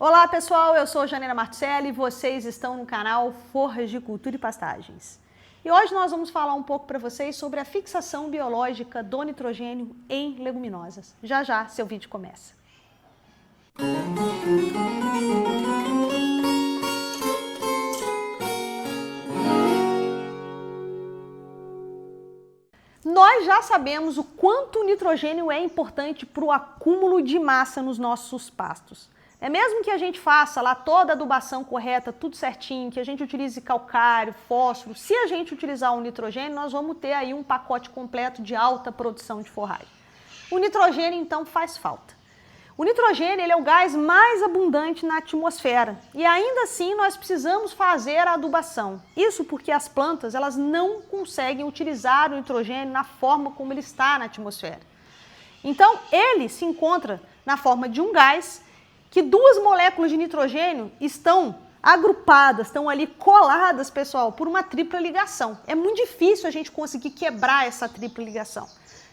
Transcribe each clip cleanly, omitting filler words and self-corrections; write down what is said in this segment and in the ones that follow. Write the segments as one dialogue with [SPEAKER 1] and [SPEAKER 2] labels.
[SPEAKER 1] Olá pessoal, eu sou Janina Marticelli e vocês estão no canal Forragicultura e Pastagens. E hoje nós vamos falar um pouco para vocês sobre a fixação biológica do nitrogênio em leguminosas. Já já seu vídeo começa. Nós já sabemos o quanto o nitrogênio é importante para o acúmulo de massa nos nossos pastos. É mesmo que a gente faça lá toda a adubação correta, tudo certinho, que a gente utilize calcário, fósforo, se a gente utilizar o nitrogênio, nós vamos ter aí um pacote completo de alta produção de forragem. O nitrogênio, então, faz falta. O nitrogênio ele é o gás mais abundante na atmosfera e ainda assim nós precisamos fazer a adubação. Isso porque as plantas elas não conseguem utilizar o nitrogênio na forma como ele está na atmosfera. Então, ele se encontra na forma de um gás que duas moléculas de nitrogênio estão agrupadas, estão ali coladas, pessoal, por uma tripla ligação. É muito difícil a gente conseguir quebrar essa tripla ligação.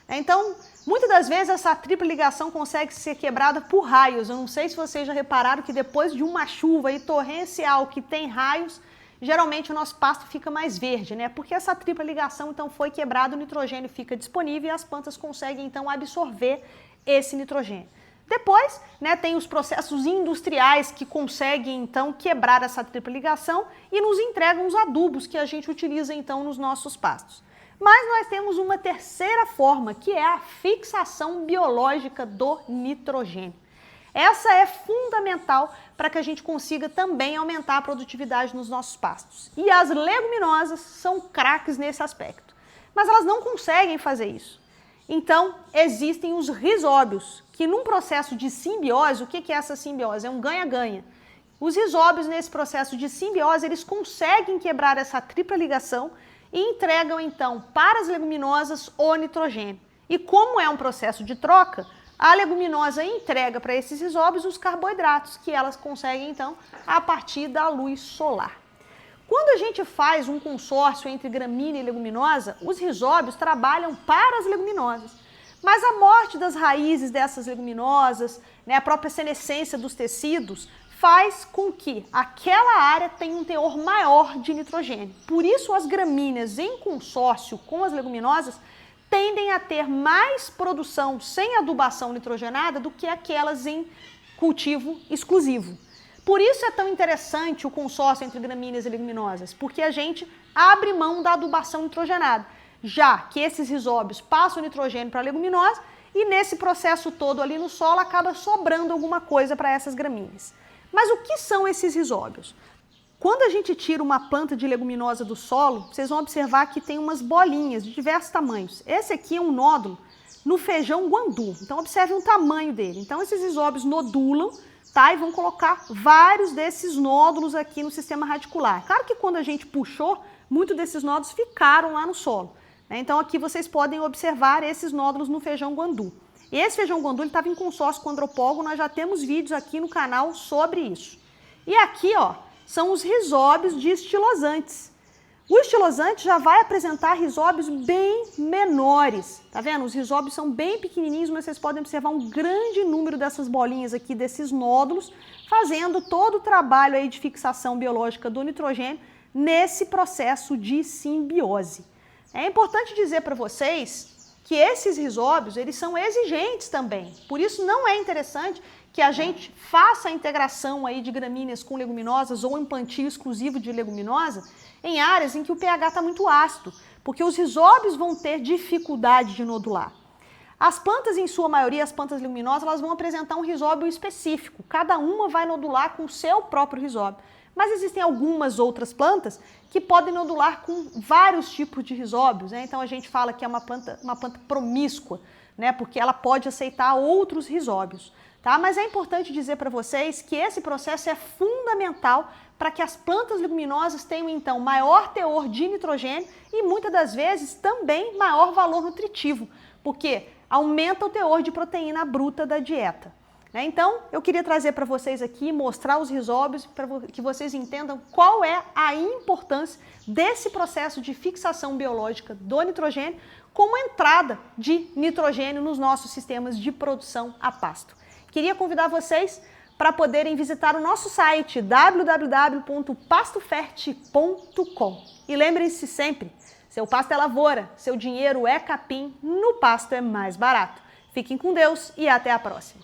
[SPEAKER 1] Então, muitas das vezes essa tripla ligação consegue ser quebrada por raios. Eu não sei se vocês já repararam que depois de uma chuva aí torrencial que tem raios, geralmente o nosso pasto fica mais verde, né? Porque essa tripla ligação então foi quebrada, o nitrogênio fica disponível e as plantas conseguem então absorver esse nitrogênio. Depois, né, tem os processos industriais que conseguem, então, quebrar essa tripla ligação e nos entregam os adubos que a gente utiliza, então, nos nossos pastos. Mas nós temos uma terceira forma, que é a fixação biológica do nitrogênio. Essa é fundamental para que a gente consiga também aumentar a produtividade nos nossos pastos. E as leguminosas são craques nesse aspecto. Mas elas não conseguem fazer isso. Então, existem os rizóbios, que num processo de simbiose, o que é essa simbiose? É um ganha-ganha. Os rizóbios, nesse processo de simbiose, eles conseguem quebrar essa tripla ligação e entregam, então, para as leguminosas o nitrogênio. E como é um processo de troca, a leguminosa entrega para esses rizóbios os carboidratos, que elas conseguem, então, a partir da luz solar. Quando a gente faz um consórcio entre gramínea e leguminosa, os rizóbios trabalham para as leguminosas. Mas a morte das raízes dessas leguminosas, né, a própria senescência dos tecidos, faz com que aquela área tenha um teor maior de nitrogênio. Por isso, as gramíneas em consórcio com as leguminosas tendem a ter mais produção sem adubação nitrogenada do que aquelas em cultivo exclusivo. Por isso é tão interessante o consórcio entre gramíneas e leguminosas, porque a gente abre mão da adubação nitrogenada, já que esses rizóbios passam o nitrogênio para a leguminosa e nesse processo todo ali no solo acaba sobrando alguma coisa para essas gramíneas. Mas o que são esses rizóbios? Quando a gente tira uma planta de leguminosa do solo, vocês vão observar que tem umas bolinhas de diversos tamanhos. Esse aqui é um nódulo no feijão guandu, então observe o tamanho dele. Então esses rizóbios nodulam, tá? E vão colocar vários desses nódulos aqui no sistema radicular. Claro que quando a gente puxou, muitos desses nódulos ficaram lá no solo. Né? Então aqui vocês podem observar esses nódulos no feijão guandu. E esse feijão guandu estava em consórcio com o andropólogo, nós já temos vídeos aqui no canal sobre isso. E aqui, ó, são os rizóbios de estilosantes. O estilosante já vai apresentar rizóbios bem menores, tá vendo? Os rizóbios são bem pequenininhos, mas vocês podem observar um grande número dessas bolinhas aqui, desses nódulos, fazendo todo o trabalho aí de fixação biológica do nitrogênio nesse processo de simbiose. É importante dizer para vocês que esses rizóbios, eles são exigentes também, por isso não é interessante que a gente faça a integração aí de gramíneas com leguminosas ou um plantio exclusivo de leguminosa em áreas em que o pH está muito ácido, porque os rizóbios vão ter dificuldade de nodular. As plantas, em sua maioria, as plantas leguminosas, elas vão apresentar um rizóbio específico, cada uma vai nodular com o seu próprio rizóbio. Mas existem algumas outras plantas que podem nodular com vários tipos de rizóbios, né? Então a gente fala que é uma planta promíscua, né? Porque ela pode aceitar outros rizóbios. Tá? Mas é importante dizer para vocês que esse processo é fundamental para que as plantas leguminosas tenham, então, maior teor de nitrogênio e, muitas das vezes, também maior valor nutritivo, porque aumenta o teor de proteína bruta da dieta. Então, eu queria trazer para vocês aqui, mostrar os rizóbios, para que vocês entendam qual é a importância desse processo de fixação biológica do nitrogênio como entrada de nitrogênio nos nossos sistemas de produção a pasto. Queria convidar vocês para poderem visitar o nosso site www.pastofert.com. E lembrem-se sempre, seu pasto é lavoura, seu dinheiro é capim, no pasto é mais barato. Fiquem com Deus e até a próxima.